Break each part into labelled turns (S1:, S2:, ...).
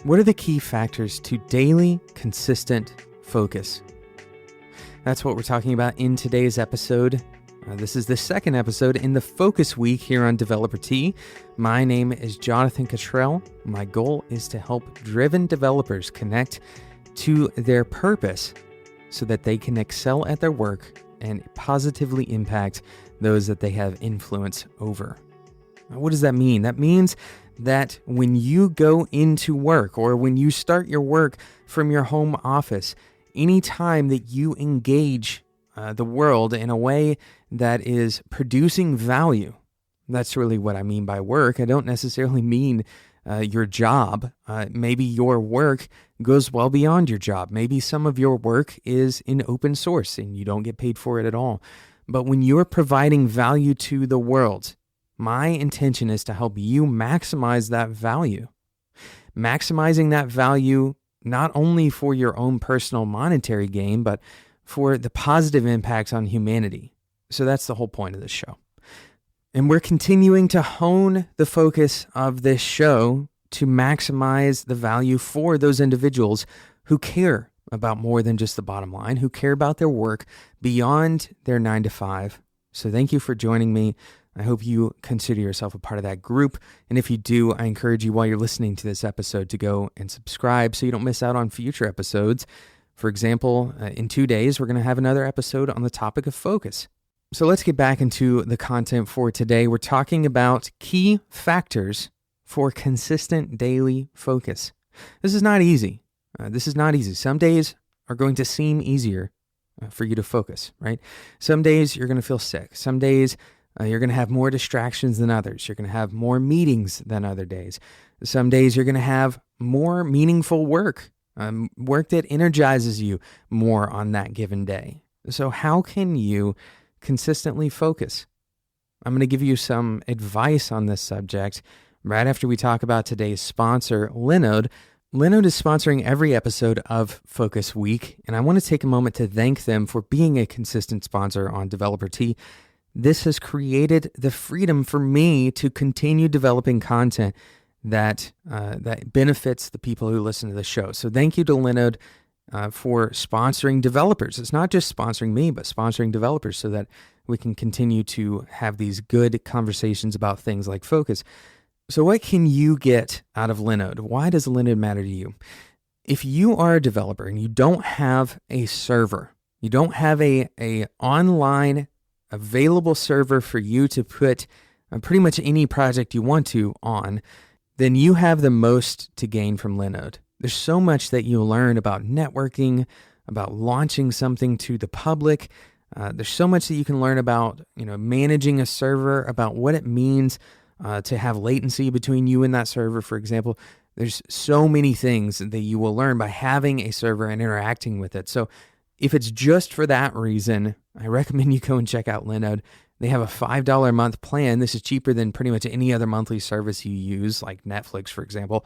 S1: What are the key factors to daily, consistent focus? That's what we're talking about in today's episode. This is the second episode in the Focus Week here on Developer Tea. My name is Jonathan Cottrell. My goal is to help driven developers connect to their purpose so that they can excel at their work and positively impact those that they have influence over. What does that mean? That means that when you go into work or when you start your work from your home office, anytime that you engage the world in a way that is producing value, that's really what I mean by work. I don't necessarily mean your job. Maybe your work goes well beyond your job. Maybe some of your work is in open source and you don't get paid for it at all. But when you're providing value to the world, my intention is to help you maximize that value. Maximizing that value not only for your own personal monetary gain, but for the positive impacts on humanity. So that's the whole point of this show. And we're continuing to hone the focus of this show to maximize the value for those individuals who care about more than just the bottom line, who care about their work beyond their 9 to 5. So thank you for joining me. I hope you consider yourself a part of that group. And if you do, I encourage you while you're listening to this episode to go and subscribe so you don't miss out on future episodes. For example, in 2 days, we're going to have another episode on the topic of focus. So let's get back into the content for today. We're talking about key factors for consistent daily focus. This is not easy. Some days are going to seem easier for you to focus, right? Some days you're going to feel sick. Some days you're going to have more distractions than others. You're going to have more meetings than other days. Some days you're going to have more meaningful work, work that energizes you more on that given day. So how can you consistently focus? I'm going to give you some advice on this subject right after we talk about today's sponsor, Linode. Linode is sponsoring every episode of Focus Week, and I want to take a moment to thank them for being a consistent sponsor on Developer Tea. This has created the freedom for me to continue developing content that benefits the people who listen to the show. So thank you to Linode for sponsoring developers. It's not just sponsoring me, but sponsoring developers so that we can continue to have these good conversations about things like focus. So what can you get out of Linode? Why does Linode matter to you? If you are a developer and you don't have a server, you don't have a online available server for you to put pretty much any project you want to on, then you have the most to gain from Linode. There's so much that you learn about networking, about launching something to the public. There's so much that you can learn about, managing a server, about what it means to have latency between you and that server, for example. There's so many things that you will learn by having a server and interacting with it. So if it's just for that reason, I recommend you go and check out Linode. They have a $5 a month plan. This is cheaper than pretty much any other monthly service you use, like Netflix, for example.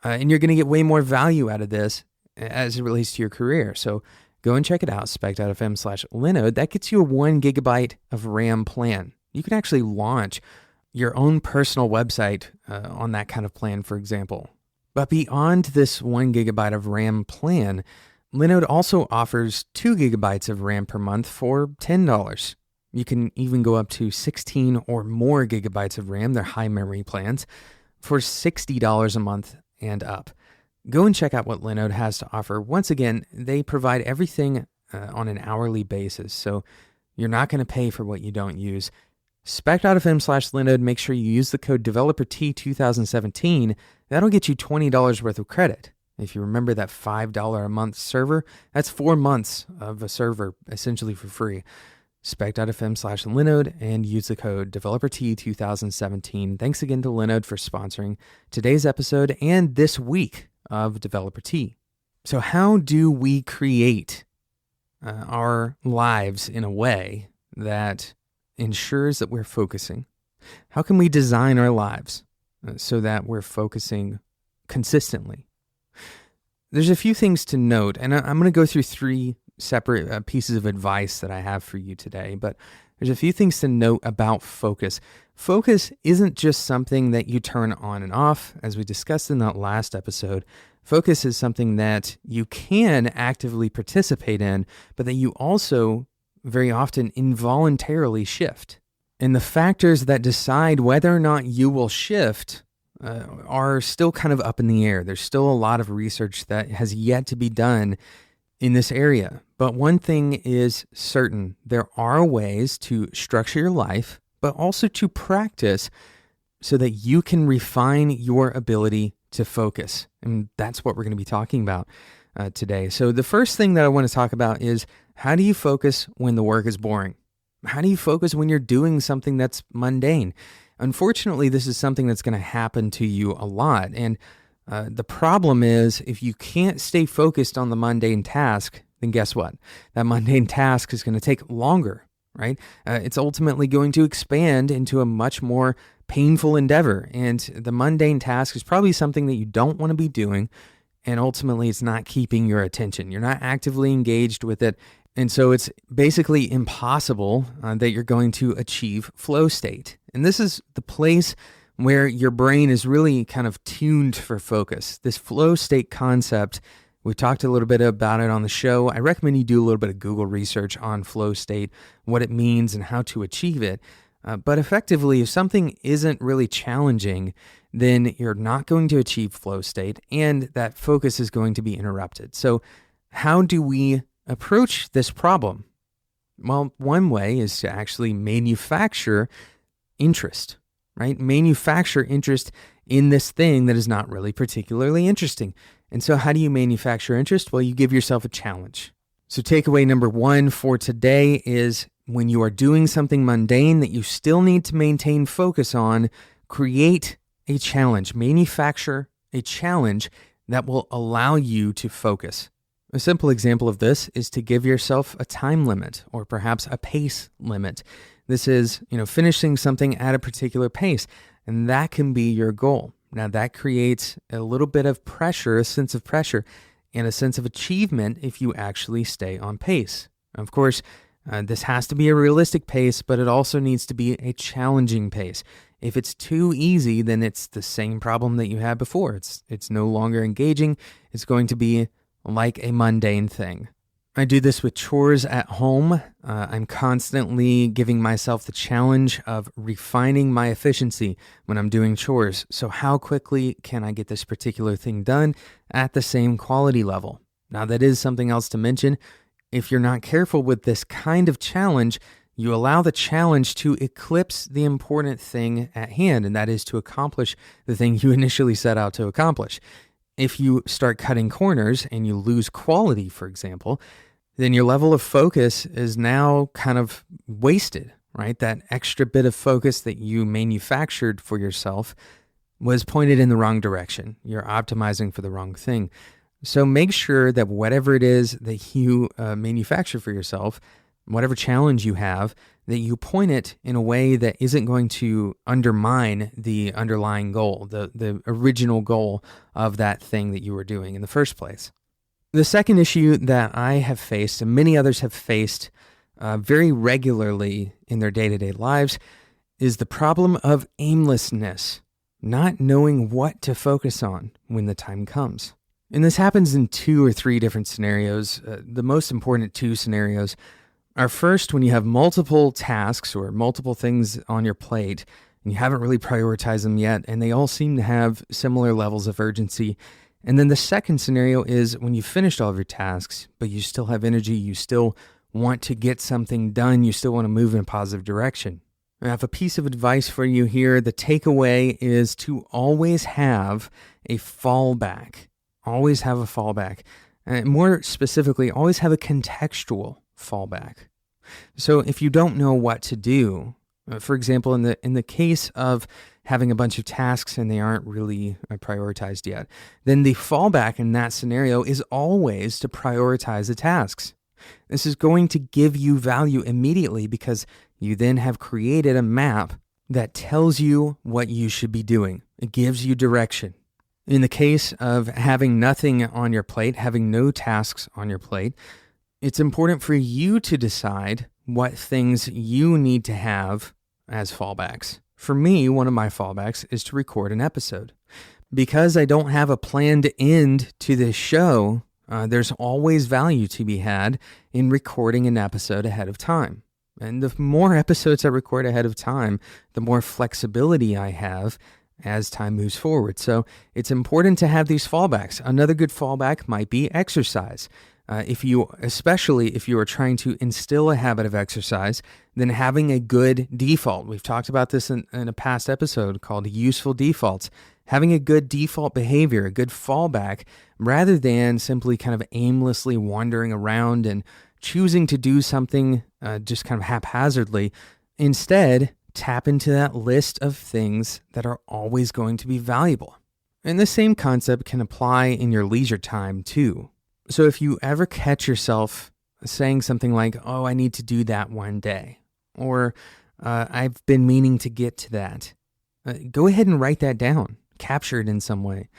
S1: And you're going to get way more value out of this as it relates to your career. So go and check it out, spec.fm/Linode. That gets you a 1 gigabyte of RAM plan. You can actually launch your own personal website on that kind of plan, for example. But beyond this 1 gigabyte of RAM plan, Linode also offers 2 gigabytes of RAM per month for $10. You can even go up to 16 or more gigabytes of RAM, they're high memory plans, for $60 a month and up. Go and check out what Linode has to offer. Once again, they provide everything on an hourly basis, so you're not going to pay for what you don't use. Spec.fm/Linode, make sure you use the code DeveloperT2017. That'll get you $20 worth of credit. If you remember that $5 a month server, that's 4 months of a server essentially for free. Spec.fm/Linode and use the code DeveloperT2017. Thanks again to Linode for sponsoring today's episode and this week of Developer Tea. So how do we create our lives in a way that ensures that we're focusing? How can we design our lives so that we're focusing consistently? There's a few things to note, and I'm going to go through 3 separate pieces of advice that I have for you today. But There's a few things to note about focus. Focus isn't just something that you turn on and off, as we discussed in that last episode. Focus is something that you can actively participate in, but that you also very often involuntarily shift. And the factors that decide whether or not you will shift are still kind of up in the air. There's still a lot of research that has yet to be done in this area. But one thing is certain: there are ways to structure your life, but also to practice so that you can refine your ability to focus. And that's what we're going to be talking about today. So the first thing that I want to talk about is, how do you focus when the work is boring? How do you focus when you're doing something that's mundane? Unfortunately, this is something that's going to happen to you a lot. And the problem is, if you can't stay focused on the mundane task, then guess what? That mundane task is going to take longer, right? It's ultimately going to expand into a much more painful endeavor. And the mundane task is probably something that you don't want to be doing. And ultimately, it's not keeping your attention. You're not actively engaged with it. And so it's basically impossible that you're going to achieve flow state. And this is the place where your brain is really kind of tuned for focus. This flow state concept, we talked a little bit about it on the show. I recommend you do a little bit of Google research on flow state, what it means and how to achieve it. But effectively, if something isn't really challenging, then you're not going to achieve flow state, and that focus is going to be interrupted. So how do we approach this problem? Well, one way is to actually manufacture interest, right? Manufacture interest in this thing that is not really particularly interesting. And so how do you manufacture interest? Well, you give yourself a challenge. So takeaway number one for today is, when you are doing something mundane that you still need to maintain focus on, create a challenge. Manufacture a challenge that will allow you to focus. A simple example of this is to give yourself a time limit, or perhaps a pace limit. This is, finishing something at a particular pace, and that can be your goal. Now, that creates a little bit of pressure, a sense of pressure, and a sense of achievement if you actually stay on pace. Of course, this has to be a realistic pace, but it also needs to be a challenging pace. If it's too easy, then it's the same problem that you had before. It's no longer engaging. It's going to be like a mundane thing. I do this with chores at home. I'm constantly giving myself the challenge of refining my efficiency when I'm doing chores. So how quickly can I get this particular thing done at the same quality level? Now, that is something else to mention. If you're not careful with this kind of challenge, you allow the challenge to eclipse the important thing at hand, and that is to accomplish the thing you initially set out to accomplish. If you start cutting corners and you lose quality, for example, then your level of focus is now kind of wasted, right? That extra bit of focus that you manufactured for yourself was pointed in the wrong direction. You're optimizing for the wrong thing. So make sure that whatever it is that you manufacture for yourself, whatever challenge you have, that you point it in a way that isn't going to undermine the underlying goal, the original goal of that thing that you were doing in the first place. The second issue that I have faced, and many others have faced very regularly in their day-to-day lives, is the problem of aimlessness, not knowing what to focus on when the time comes. And this happens in 2 or 3 different scenarios. The most important 2 scenarios are, first, when you have multiple tasks or multiple things on your plate and you haven't really prioritized them yet, and they all seem to have similar levels of urgency. And then the second scenario is when you've finished all of your tasks, but you still have energy, you still want to get something done, you still want to move in a positive direction. I have a piece of advice for you here. The takeaway is to always have a fallback. Always have a fallback. And more specifically, always have a contextual fallback. So if you don't know what to do, for example, in the case of having a bunch of tasks and they aren't really prioritized yet, then the fallback in that scenario is always to prioritize the tasks. This is going to give you value immediately because you then have created a map that tells you what you should be doing. It gives you direction. In the case of having nothing on your plate, having no tasks on your plate, It's important for you to decide what things you need to have as fallbacks. For me, one of my fallbacks is to record an episode. Because I don't have a planned end to this show, there's always value to be had in recording an episode ahead of time. And the more episodes I record ahead of time, the more flexibility I have as time moves forward. So it's important to have these fallbacks. Another good fallback might be exercise. Especially if you are trying to instill a habit of exercise, then having a good default. We've talked about this in a past episode called Useful Defaults. Having a good default behavior, a good fallback, rather than simply kind of aimlessly wandering around and choosing to do something just kind of haphazardly. Instead, tap into that list of things that are always going to be valuable. And the same concept can apply in your leisure time too. So if you ever catch yourself saying something like, oh, I need to do that one day, or I've been meaning to get to that, go ahead and write that down. Capture it in some way.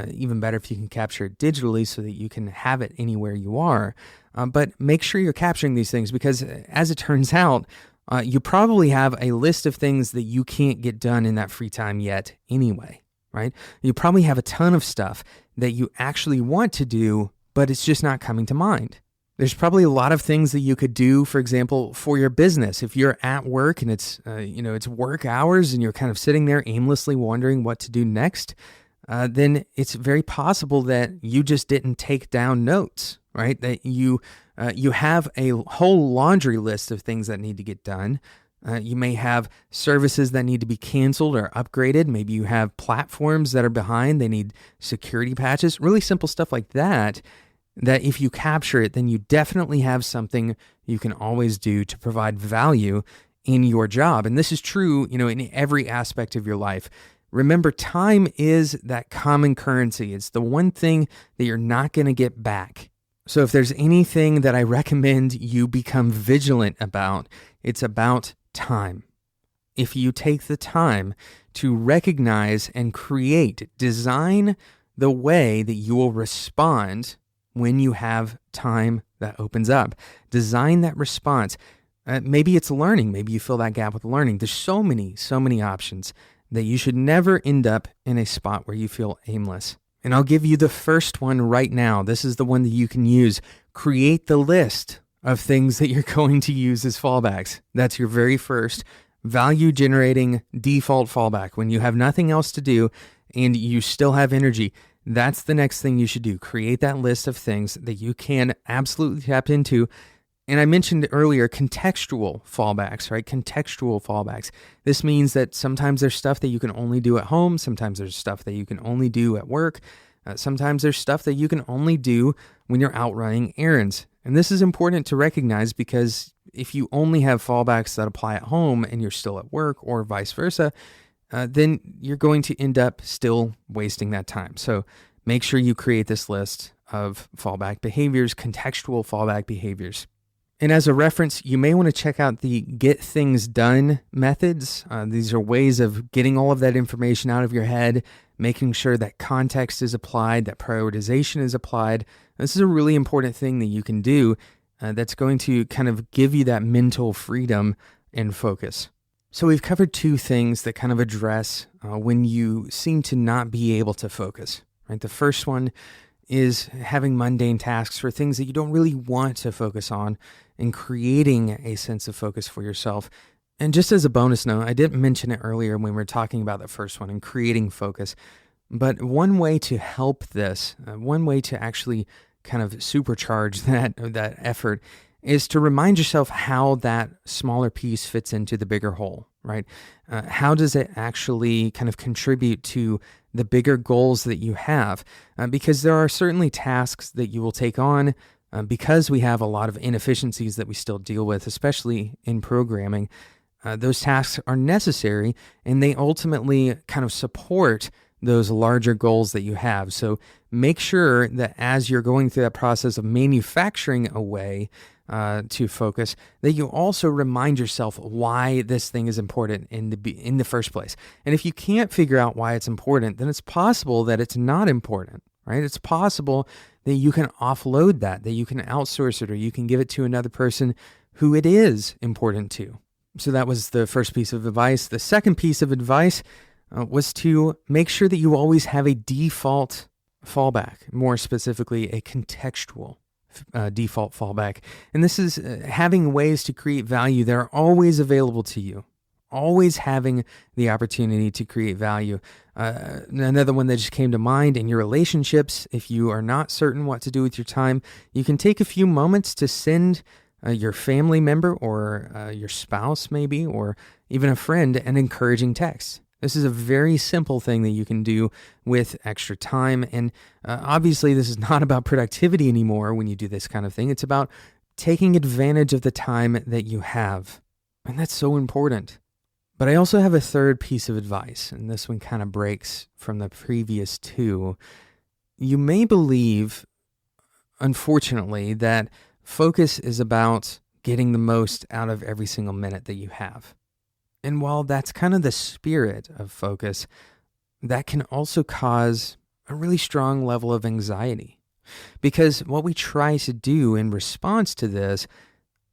S1: Even better if you can capture it digitally so that you can have it anywhere you are. But make sure you're capturing these things because as it turns out, you probably have a list of things that you can't get done in that free time yet anyway, right? You probably have a ton of stuff that you actually want to do, but it's just not coming to mind. There's probably a lot of things that you could do, for example, for your business. If you're at work and it's work hours and you're kind of sitting there aimlessly wondering what to do next, then it's very possible that you just didn't take down notes, right? That you have a whole laundry list of things that need to get done. You may have services that need to be canceled or upgraded. Maybe you have platforms that are behind. They need security patches, really simple stuff like that. That if you capture it, then you definitely have something you can always do to provide value in your job. And this is true, in every aspect of your life. Remember, time is that common currency. It's the one thing that you're not going to get back. So if there's anything that I recommend you become vigilant about, it's about time. If you take the time to recognize and design the way that you will respond when you have time that opens up. Design that response. Maybe it's learning. Maybe you fill that gap with learning. There's so many options that you should never end up in a spot where you feel aimless. And I'll give you the first one right now. This is the one that you can use. Create the list of things that you're going to use as fallbacks. That's your very first value-generating default fallback. When you have nothing else to do and you still have energy, that's the next thing you should do. Create that list of things that you can absolutely tap into. And I mentioned earlier contextual fallbacks, right? Contextual fallbacks. This means that sometimes there's stuff that you can only do at home. Sometimes there's stuff that you can only do at work. Sometimes there's stuff that you can only do when you're out running errands. And this is important to recognize because if you only have fallbacks that apply at home and you're still at work or vice versa, then you're going to end up still wasting that time. So make sure you create this list of fallback behaviors, contextual fallback behaviors. And as a reference, you may want to check out the Get Things Done methods. These are ways of getting all of that information out of your head, making sure that context is applied, that prioritization is applied. This is a really important thing that you can do that's going to kind of give you that mental freedom and focus. So we've covered two things that kind of address when you seem to not be able to focus, right? The first one is having mundane tasks for things that you don't really want to focus on and creating a sense of focus for yourself. And just as a bonus note, I didn't mention it earlier when we were talking about the first one and creating focus, but one way to help this, one way to actually kind of supercharge that effort is to remind yourself how that smaller piece fits into the bigger whole, right? How does it actually kind of contribute to the bigger goals that you have? Because there are certainly tasks that you will take on because we have a lot of inefficiencies that we still deal with, especially in programming. Those tasks are necessary and they ultimately kind of support those larger goals that you have. So make sure that as you're going through that process of manufacturing a way to focus, that you also remind yourself why this thing is important in the first place. And if you can't figure out why it's important, then it's possible that it's not important, right? It's possible that you can offload that you can outsource it, or you can give it to another person who it is important to. So that was the first piece of advice. The second piece of advice was to make sure that you always have a default fallback, more specifically, a contextual default fallback. And this is having ways to create value that are always available to you, always having the opportunity to create value. Another one that just came to mind in your relationships, if you are not certain what to do with your time, you can take a few moments to send your family member or your spouse maybe, or even a friend, an encouraging text. This is a very simple thing that you can do with extra time. And obviously, this is not about productivity anymore when you do this kind of thing. It's about taking advantage of the time that you have. And that's so important. But I also have a third piece of advice, and this one kind of breaks from the previous two. You may believe, unfortunately, that focus is about getting the most out of every single minute that you have. And while that's kind of the spirit of focus, that can also cause a really strong level of anxiety. Because what we try to do in response to this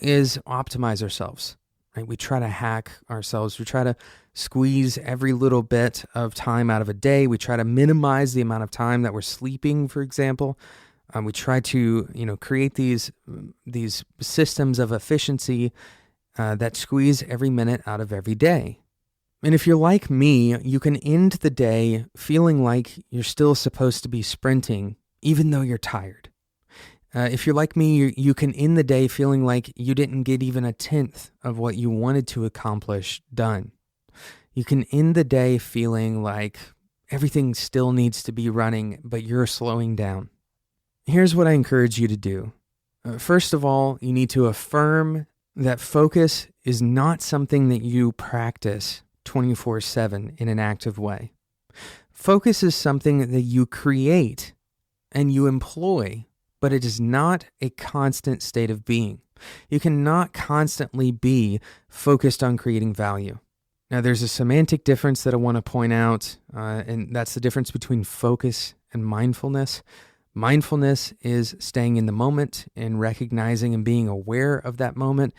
S1: is optimize ourselves, right? We try to hack ourselves. We try to squeeze every little bit of time out of a day. We try to minimize the amount of time that we're sleeping, for example. We try to, create these systems of efficiency that squeeze every minute out of every day. And if you're like me, you can end the day feeling like you're still supposed to be sprinting, even though you're tired. If you're like me, you can end the day feeling like you didn't get even a tenth of what you wanted to accomplish done. You can end the day feeling like everything still needs to be running, but you're slowing down. Here's what I encourage you to do. First of all, you need to affirm that focus is not something that you practice 24/7 in an active way. Focus is something that you create and you employ, but it is not a constant state of being. You cannot constantly be focused on creating value. Now, there's a semantic difference that I want to point out, and that's the difference between focus and mindfulness. Mindfulness is staying in the moment and recognizing and being aware of that moment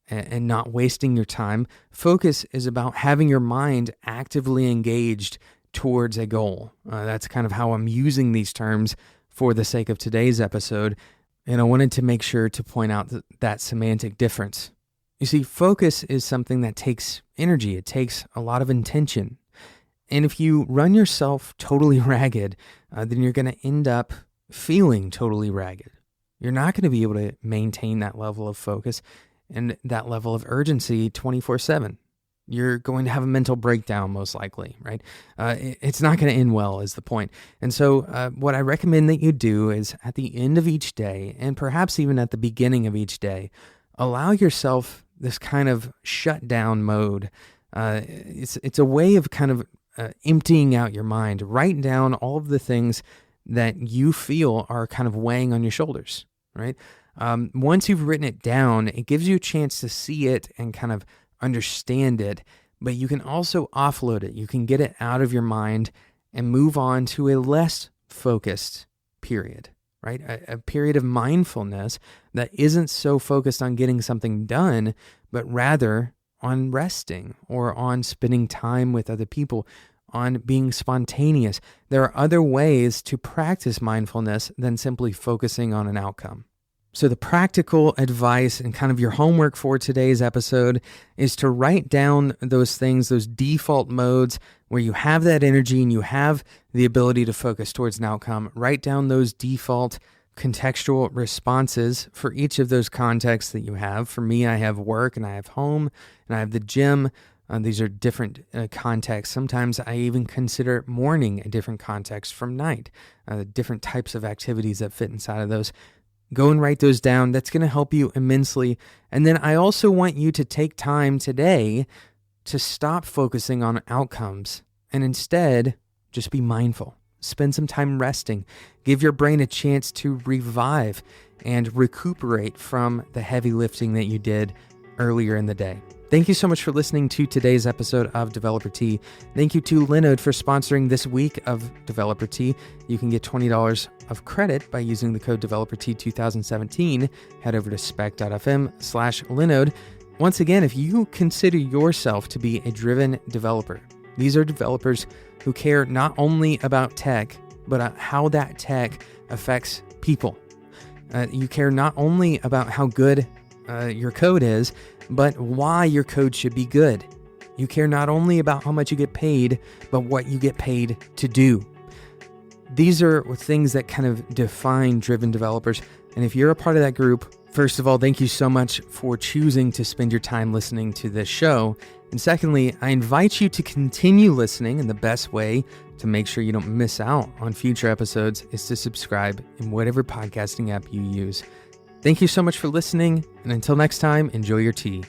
S1: and not wasting your time. Focus is about having your mind actively engaged towards a goal. That's kind of how I'm using these terms for the sake of today's episode. And I wanted to make sure to point out that semantic difference. You see, focus is something that takes energy. It takes a lot of intention. And if you run yourself totally ragged, then you're going to end up feeling totally ragged. You're not going to be able to maintain that level of focus and that level of urgency 24/7. You're going to have a mental breakdown most likely, right? It's not going to end well is the point. And so what I recommend that you do is at the end of each day, and perhaps even at the beginning of each day, allow yourself this kind of shutdown mode. It's a way of kind of emptying out your mind. Write down all of the things that you feel are kind of weighing on your shoulders, right? Once you've written it down, it gives you a chance to see it and kind of understand it, but you can also offload it. You can get it out of your mind and move on to a less focused period, right? A period of mindfulness that isn't so focused on getting something done, but rather on resting or on spending time with other people, on being spontaneous. There are other ways to practice mindfulness than simply focusing on an outcome. So the practical advice and kind of your homework for today's episode is to write down those things, those default modes where you have that energy and you have the ability to focus towards an outcome. Write down those default contextual responses for each of those contexts that you have. For me, I have work and I have home and I have the gym. These are different contexts. Sometimes I even consider morning a different context from night, different types of activities that fit inside of those. Go and write those down. That's going to help you immensely. And then I also want you to take time today to stop focusing on outcomes and instead just be mindful. Spend some time resting. Give your brain a chance to revive and recuperate from the heavy lifting that you did earlier in the day. Thank you so much for listening to today's episode of Developer Tea. Thank you to Linode for sponsoring this week of Developer Tea. You can get $20 of credit by using the code DeveloperT2017. Head over to spec.fm/Linode. Once again, if you consider yourself to be a driven developer, these are developers who care not only about tech, but how that tech affects people. You care not only about how good your code is, but why your code should be good. You care not only about how much you get paid, but what you get paid to do. These are things that kind of define driven developers. And if you're a part of that group, first of all, thank you so much for choosing to spend your time listening to this show. And secondly, I invite you to continue listening, and the best way to make sure you don't miss out on future episodes is to subscribe in whatever podcasting app you use. Thank you so much for listening, and until next time, enjoy your tea.